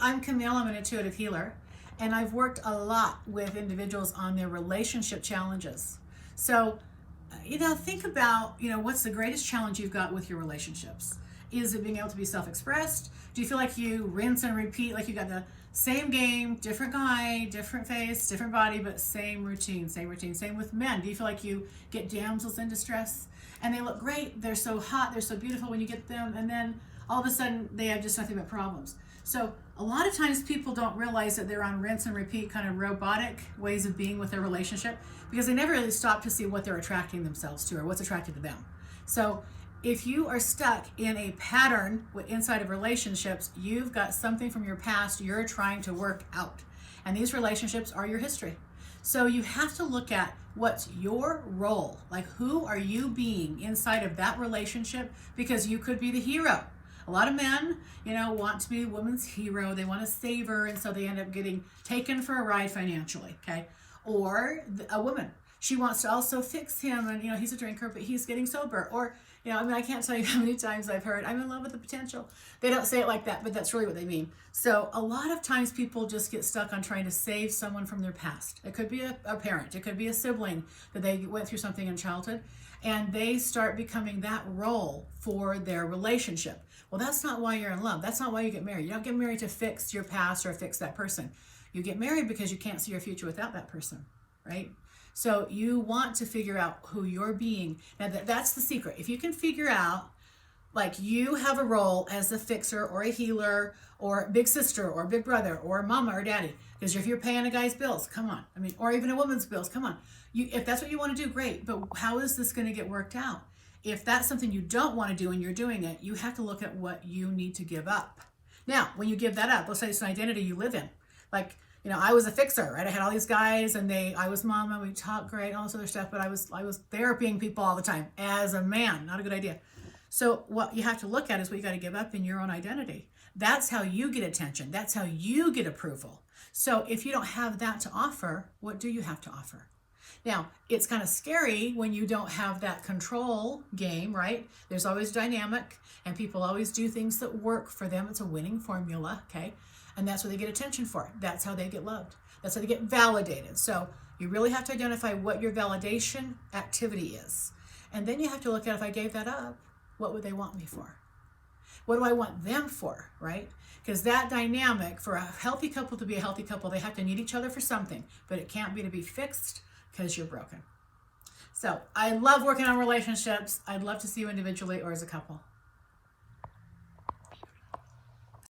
Hi, I'm Camille. I'm an intuitive healer, and I've worked a lot with individuals on their relationship challenges. So, think about, what's the greatest challenge you've got with your relationships? Is it being able to be self-expressed? Do you feel like you rinse and repeat, like you got the same game, different guy, different face, different body, but same routine, same routine? Same with men. Do you feel like you get damsels in distress and they look great, they're so hot, they're so beautiful when you get them, and then all of a sudden they have just nothing but problems? So a lot of times people don't realize that they're on rinse and repeat kind of robotic ways of being with their relationship because they never really stop to see what they're attracting themselves to or what's attracted to them. So if you are stuck in a pattern inside of relationships, you've got something from your past you're trying to work out. And these relationships are your history. So you have to look at what's your role, like who are you being inside of that relationship, because you could be the hero. A lot of men, want to be a woman's hero. They want to save her, and so they end up getting taken for a ride financially, okay? Or a woman, she wants to also fix him, and he's a drinker, but he's getting sober. Or, I can't tell you how many times I've heard, I'm in love with the potential. They don't say it like that, but that's really what they mean. So a lot of times people just get stuck on trying to save someone from their past. It could be a parent, it could be a sibling that they went through something in childhood, and they start becoming that role for their relationship. Well, that's not why you're in love. That's not why you get married. You don't get married to fix your past or fix that person. You get married because you can't see your future without that person, right? So you want to figure out who you're being. Now that's the secret. If you can figure out, like, you have a role as a fixer or a healer or big sister or big brother or mama or daddy, because if you're paying a guy's bills, come on. Or even a woman's bills, come on. If that's what you want to do, great. But how is this going to get worked out? If that's something you don't want to do and you're doing it, you have to look at what you need to give up. Now, when you give that up, let's say it's an identity you live in. Like, I was a fixer, right? I had all these guys and I was mama, we talked great, all this other stuff, but I was therapying people all the time as a man. Not a good idea. So what you have to look at is what you got to give up in your own identity. That's how you get attention. That's how you get approval. So if you don't have that to offer, what do you have to offer? Now, it's kind of scary when you don't have that control game, right? There's always dynamic, and people always do things that work for them. It's a winning formula, okay? And that's what they get attention for. That's how they get loved. That's how they get validated. So you really have to identify what your validation activity is. And then you have to look at, if I gave that up, what would they want me for? What do I want them for, right? Because that dynamic, for a healthy couple to be a healthy couple, they have to need each other for something, but it can't be to be fixed because you're broken. So I love working on relationships. I'd love to see you individually or as a couple.